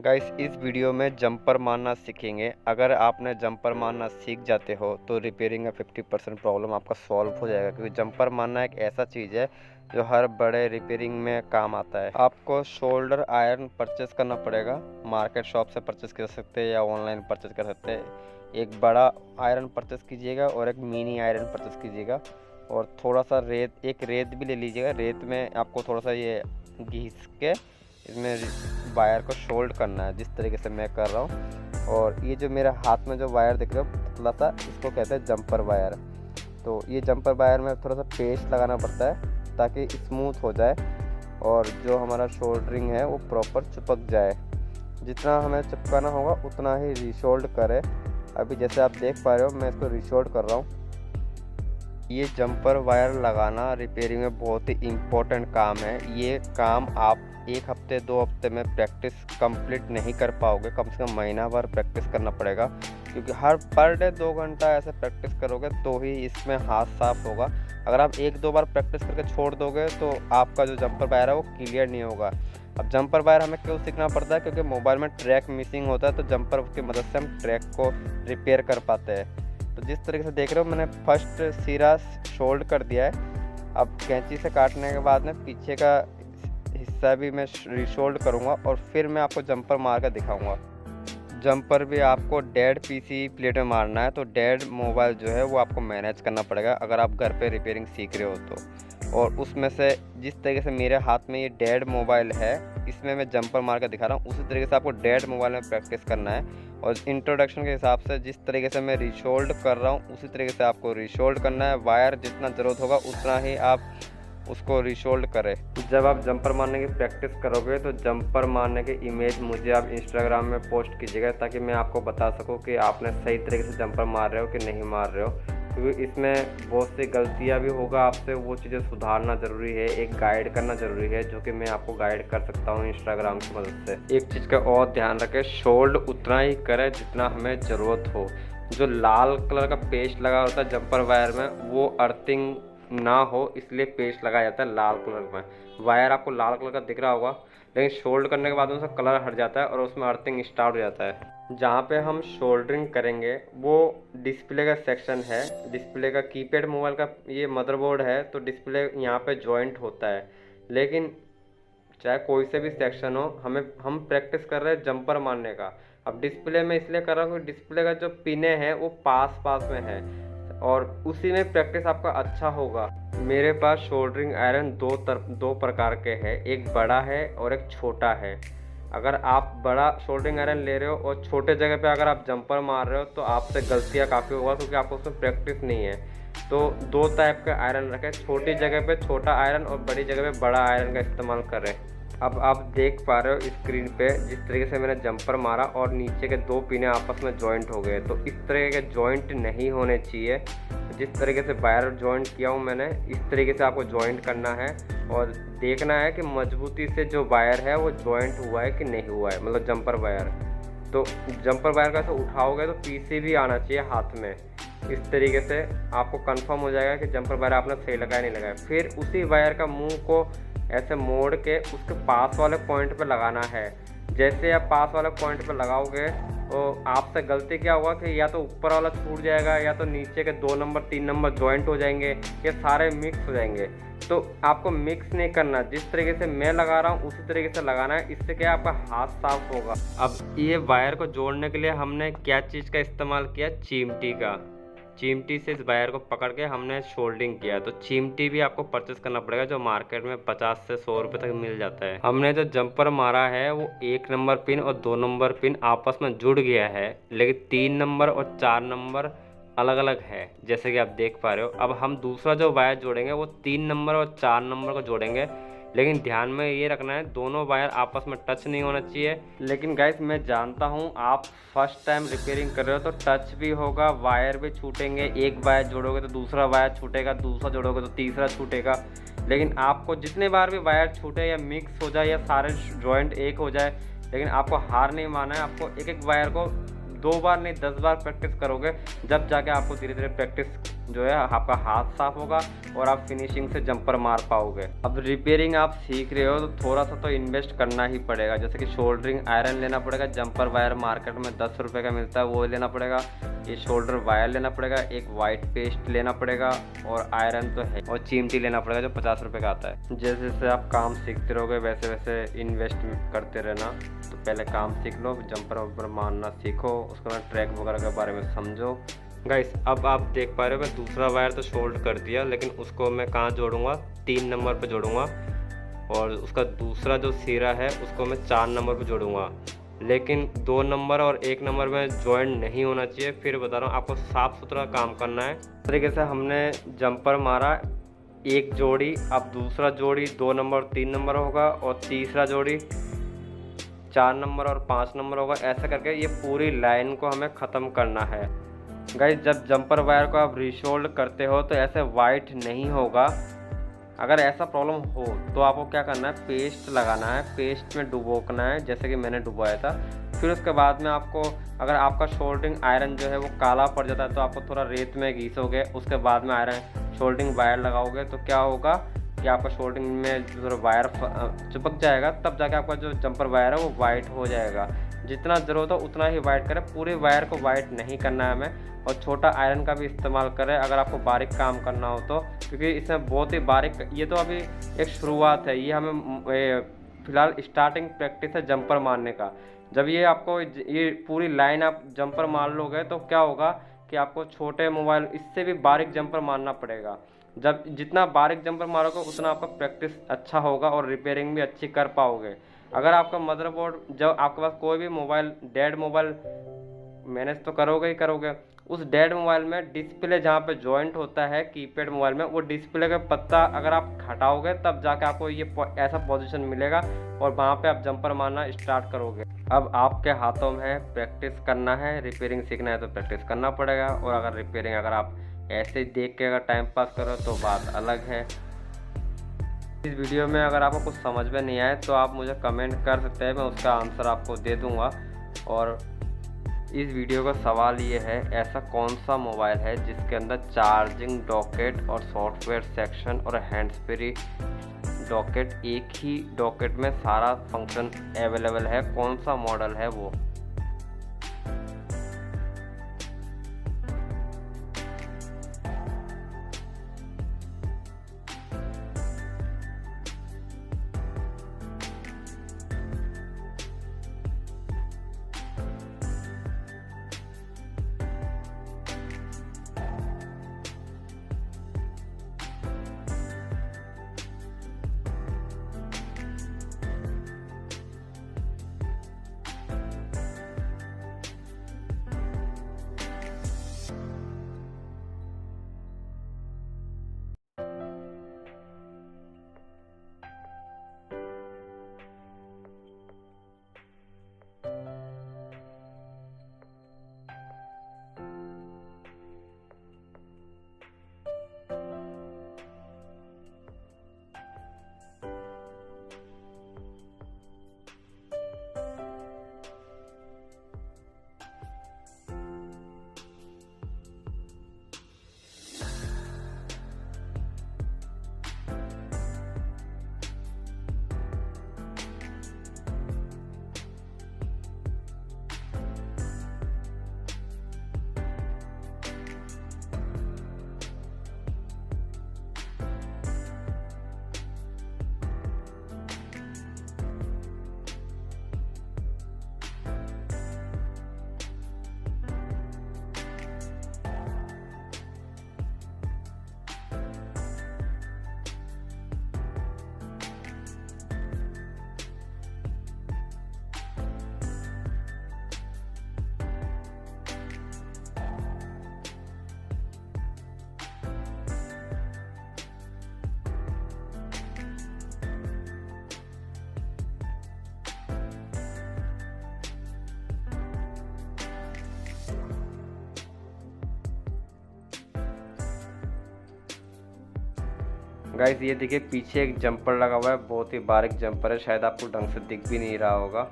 Guys इस video में jumper मारना सीखेंगे। अगर आपने जंपर मारना सीख जाते हो तो रिपेयरिंग का 50% प्रॉब्लम आपका सॉल्व हो जाएगा, क्योंकि जंपर मारना एक ऐसा चीज़ है जो हर बड़े रिपेयरिंग में काम आता है। आपको शोल्डर आयरन परचेस करना पड़ेगा, मार्केट शॉप से परचेस कर सकते हैं या ऑनलाइन परचेस कर सकते हैं। एक बड़ा आयरन परचेस कीजिएगा और एक मिनी आयरन परचेस कीजिएगा, और थोड़ा सा एक रेत भी ले लीजिएगा। रेत में आपको थोड़ा सा ये घिस के इसमें वायर को शोल्ड करना है, जिस तरीके से मैं कर रहा हूँ। और ये जो मेरे हाथ में जो वायर दिख रहा है पतला सा, इसको कहते हैं जंपर वायर। तो ये जंपर वायर में थोड़ा सा पेस्ट लगाना पड़ता है ताकि स्मूथ हो जाए और जो हमारा शोल्डरिंग है वो प्रॉपर चिपक जाए। जितना हमें चिपकाना होगा उतना ही रिशोल्ड करें। अभी जैसे आप देख पा रहे हो मैं इसको रिशोल्ड कर रहा हूँ। ये जंपर वायर लगाना रिपेयरिंग में बहुत ही इम्पोर्टेंट काम है। ये काम आप एक हफ्ते 2 हफ्ते में प्रैक्टिस कंप्लीट नहीं कर पाओगे, कम से कम महीना भर प्रैक्टिस करना पड़ेगा, क्योंकि हर पर डे 2 घंटा ऐसे प्रैक्टिस करोगे तो ही इसमें हाथ साफ होगा। अगर आप 1-2 बार प्रैक्टिस करके छोड़ दोगे तो आपका जो जंपर वायर है वो क्लियर नहीं होगा। अब जंपर वायर हमें क्यों सीखना पड़ता है? क्योंकि मोबाइल में ट्रैक मिसिंग होता है, तो जंपर की मदद से हम ट्रैक को रिपेयर कर पाते हैं। तो जिस तरीके से देख रहे हो मैंने फर्स्ट सिरा शोल्ड कर दिया है। अब कैंची से काटने के बाद में पीछे का हिस्सा भी मैं रिशोल्ड करूँगा और फिर मैं आपको जंपर मार कर दिखाऊँगा। जंपर भी आपको डेड पीसी प्लेट में मारना है, तो डेड मोबाइल जो है वो आपको मैनेज करना पड़ेगा अगर आप घर पे रिपेयरिंग सीख रहे हो तो। और उसमें से जिस तरीके से मेरे हाथ में ये डेड मोबाइल है, इसमें मैं जंपर मार कर दिखा रहा हूँ, उसी तरीके से आपको डेड मोबाइल में प्रैक्टिस करना है। और इंट्रोडक्शन के हिसाब से जिस तरीके से मैं रिशोल्ड कर रहा हूँ उसी तरीके से आपको रिशोल्ड करना है। वायर जितना ज़रूरत होगा उतना ही आप उसको रिशोल्ड करें। जब आप जंपर मारने की प्रैक्टिस करोगे तो जंपर मारने के इमेज मुझे आप इंस्टाग्राम में पोस्ट कीजिएगा, ताकि मैं आपको बता सकूं कि आपने सही तरीके से जंपर मार रहे हो कि नहीं मार रहे हो। क्योंकि इसमें बहुत सी गलतियां भी होगा आपसे, वो चीज़ें सुधारना ज़रूरी है, एक गाइड करना ज़रूरी है, जो कि मैं आपको गाइड कर सकता हूँ इंस्टाग्राम की मदद से। एक चीज़ का और ध्यान रखें, शोल्ड उतना ही करें जितना हमें ज़रूरत हो। जो लाल कलर का पेस्ट लगा होता है जंपर वायर में, वो अर्थिंग ना हो इसलिए पेस्ट लगाया जाता है लाल कलर में। वायर आपको लाल कलर का दिख रहा होगा, लेकिन शोल्ड करने के बाद उसका कलर हट जाता है और उसमें अर्थिंग स्टार्ट हो जाता है। जहाँ पे हम शोल्डरिंग करेंगे वो डिस्प्ले का सेक्शन है। डिस्प्ले का कीपैड मोबाइल का ये मदरबोर्ड है, तो डिस्प्ले यहाँ पे जॉइंट होता है। लेकिन चाहे कोई से भी सेक्शन हो, हम प्रैक्टिस कर रहे हैं जंपर मारने का। अब डिस्प्ले में इसलिए कर रहा हूँ कि डिस्प्ले का जो पिने हैं वो पास पास में है और उसी में प्रैक्टिस आपका अच्छा होगा। मेरे पास शोल्डरिंग आयरन दो प्रकार के हैं, एक बड़ा है और एक छोटा है। अगर आप बड़ा शोल्डरिंग आयरन ले रहे हो और छोटे जगह पे अगर आप जंपर मार रहे हो तो आपसे गलतियां काफ़ी होगा, क्योंकि आपको उसमें प्रैक्टिस नहीं है। तो 2 टाइप के आयरन रखें, छोटी जगह पे छोटा आयरन और बड़ी जगह पे बड़ा आयरन का इस्तेमाल करें। अब आप देख पा रहे हो स्क्रीन पे जिस तरीके से मैंने जंपर मारा और नीचे के 2 पिने आपस में जॉइंट हो गए। तो इस तरह के जॉइंट नहीं होने चाहिए। जिस तरीके से वायर जॉइंट किया हूँ मैंने, इस तरीके से आपको जॉइंट करना है और देखना है कि मजबूती से जो वायर है वो जॉइंट हुआ है कि नहीं हुआ है, मतलब जंपर वायर। तो जंपर वायर का तो उठाओगे तो पीसी भी आना चाहिए हाथ में। इस तरीके से आपको कंफर्म हो जाएगा कि जंपर वायर आपने सही लगाया नहीं लगाया। फिर उसी वायर का मुंह को ऐसे मोड़ के उसके पास वाले पॉइंट पे लगाना है। जैसे आप पास वाले पॉइंट पे लगाओगे तो आपसे गलती क्या होगा कि या तो ऊपर वाला छूट जाएगा या तो नीचे के 2 नंबर 3 नंबर जॉइंट हो जाएंगे, ये सारे मिक्स हो जाएंगे। तो आपको मिक्स नहीं करना, जिस तरीके से मैं लगा रहा हूँ उसी तरीके से लगाना है। इससे क्या आपका हाथ साफ होगा। अब ये वायर को जोड़ने के लिए हमने क्या चीज़ का इस्तेमाल किया? चिमटी का। चिमटी से इस वायर को पकड़ के हमने शोल्डिंग किया। तो चिमटी भी आपको परचेस करना पड़ेगा, जो मार्केट में 50 से 100 रुपये तक मिल जाता है। हमने जो जंपर मारा है वो 1 नंबर पिन और 2 नंबर पिन आपस में जुड़ गया है, लेकिन 3 नंबर और 4 नंबर अलग अलग है, जैसे कि आप देख पा रहे हो। अब हम दूसरा जो वायर जोड़ेंगे वो 3 नंबर और 4 नंबर को जोड़ेंगे, लेकिन ध्यान में ये रखना है दोनों वायर आपस में टच नहीं होना चाहिए। लेकिन गाइस मैं जानता हूँ आप फर्स्ट टाइम रिपेयरिंग कर रहे हो तो टच भी होगा, वायर भी छूटेंगे। एक वायर जोड़ोगे तो दूसरा वायर छूटेगा, दूसरा जोड़ोगे तो तीसरा छूटेगा। लेकिन आपको जितने बार भी वायर छूटे या मिक्स हो जाए या सारे जॉइंट एक हो जाए, लेकिन आपको हार नहीं मानना है। आपको एक एक वायर को 2 बार नहीं 10 बार प्रैक्टिस करोगे, जब जाके आपको धीरे धीरे प्रैक्टिस जो है आपका हाथ साफ होगा और आप फिनिशिंग से जंपर मार पाओगे। अब रिपेयरिंग आप सीख रहे हो तो थोड़ा सा तो इन्वेस्ट करना ही पड़ेगा, जैसे कि शोल्डरिंग आयरन लेना पड़ेगा। जंपर वायर मार्केट में 10 रुपये का मिलता है, वो लेना पड़ेगा। ये शोल्डर वायर लेना पड़ेगा, एक वाइट पेस्ट लेना पड़ेगा और आयरन तो है, और चिमटी लेना पड़ेगा जो 50 रुपये का आता है। जैसे जैसे आप काम सीखते रहोगे वैसे वैसे इन्वेस्ट करते रहना। तो पहले काम सीख लो, जंपर वंपर मारना सीखो, उसके बाद ट्रैक वगैरह के बारे में समझो। गाइस अब आप देख पा रहे हो मैं दूसरा वायर तो शोल्ड कर दिया, लेकिन उसको मैं कहाँ जोड़ूंगा, 3 नंबर पे जोड़ूंगा, और उसका दूसरा जो सिरा है उसको मैं 4 नंबर पे जोड़ूंगा। लेकिन 2 नंबर और 1 नंबर में जॉइंट नहीं होना चाहिए। फिर बता रहा हूँ आपको साफ़ सुथरा काम करना है। इस तरीके से हमने जंपर मारा, एक जोड़ी, अब दूसरा जोड़ी 2 नंबर 3 नंबर होगा, और तीसरा जोड़ी 4 नंबर और 5 नंबर होगा। ऐसा करके ये पूरी लाइन को हमें ख़त्म करना है। गाइस जब जंपर वायर को आप रीशोल्ड करते हो तो ऐसे वाइट नहीं होगा। अगर ऐसा प्रॉब्लम हो तो आपको क्या करना है, पेस्ट लगाना है, पेस्ट में डुबोना है जैसे कि मैंने डुबोया था। फिर उसके बाद में आपको, अगर आपका शोल्डरिंग आयरन जो है वो काला पड़ जाता है तो आपको थोड़ा रेत में घिसोगे, उसके बाद में आयरन शोल्डरिंग वायर लगाओगे तो क्या होगा कि आपका शोल्डरिंग में जो वायर चिपक जाएगा, तब जाके आपका जो जंपर वायर है वो वाइट हो जाएगा। जितना ज़रूरत हो उतना ही वाइट करें, पूरे वायर को वाइट नहीं करना है हमें। और छोटा आयरन का भी इस्तेमाल करें अगर आपको बारीक काम करना हो तो, क्योंकि इसमें बहुत ही बारीक, ये तो अभी एक शुरुआत है, ये हमें फ़िलहाल स्टार्टिंग प्रैक्टिस है जंपर मारने का। जब ये आपको ये पूरी लाइन आप जंपर मार लोगे तो क्या होगा कि आपको छोटे मोबाइल इससे भी बारीक जंपर मारना पड़ेगा। जब जितना बारीक जंपर मारोगे उतना आपका प्रैक्टिस अच्छा होगा और रिपेयरिंग भी अच्छी कर पाओगे। अगर आपका मदरबोर्ड, जब आपके पास कोई भी मोबाइल, डेड मोबाइल मैनेज तो करोगे ही करोगे, उस डेड मोबाइल में डिस्प्ले जहाँ पे जॉइंट होता है कीपैड मोबाइल में, वो डिस्प्ले का पत्ता अगर आप हटाओगे तब जाके आपको ये ऐसा पोजीशन मिलेगा और वहाँ पे आप जंपर मारना स्टार्ट करोगे। अब आपके हाथों में प्रैक्टिस करना है, रिपेयरिंग सीखना है तो प्रैक्टिस करना पड़ेगा। और अगर रिपेयरिंग अगर आप ऐसे देख के अगर टाइम पास करो तो बात अलग है। इस वीडियो में अगर आपको कुछ समझ में नहीं आए तो आप मुझे कमेंट कर सकते हैं, मैं उसका आंसर आपको दे दूंगा। और इस वीडियो का सवाल ये है, ऐसा कौन सा मोबाइल है जिसके अंदर चार्जिंग डॉकेट और सॉफ्टवेयर सेक्शन और हैंड्स फ्री डॉकेट, एक ही डॉकेट में सारा फंक्शन अवेलेबल है, कौन सा मॉडल है वो। गाइस ये देखिए पीछे एक जंपर लगा हुआ है, बहुत ही बारीक जंपर है, शायद आपको ढंग से दिख भी नहीं रहा होगा।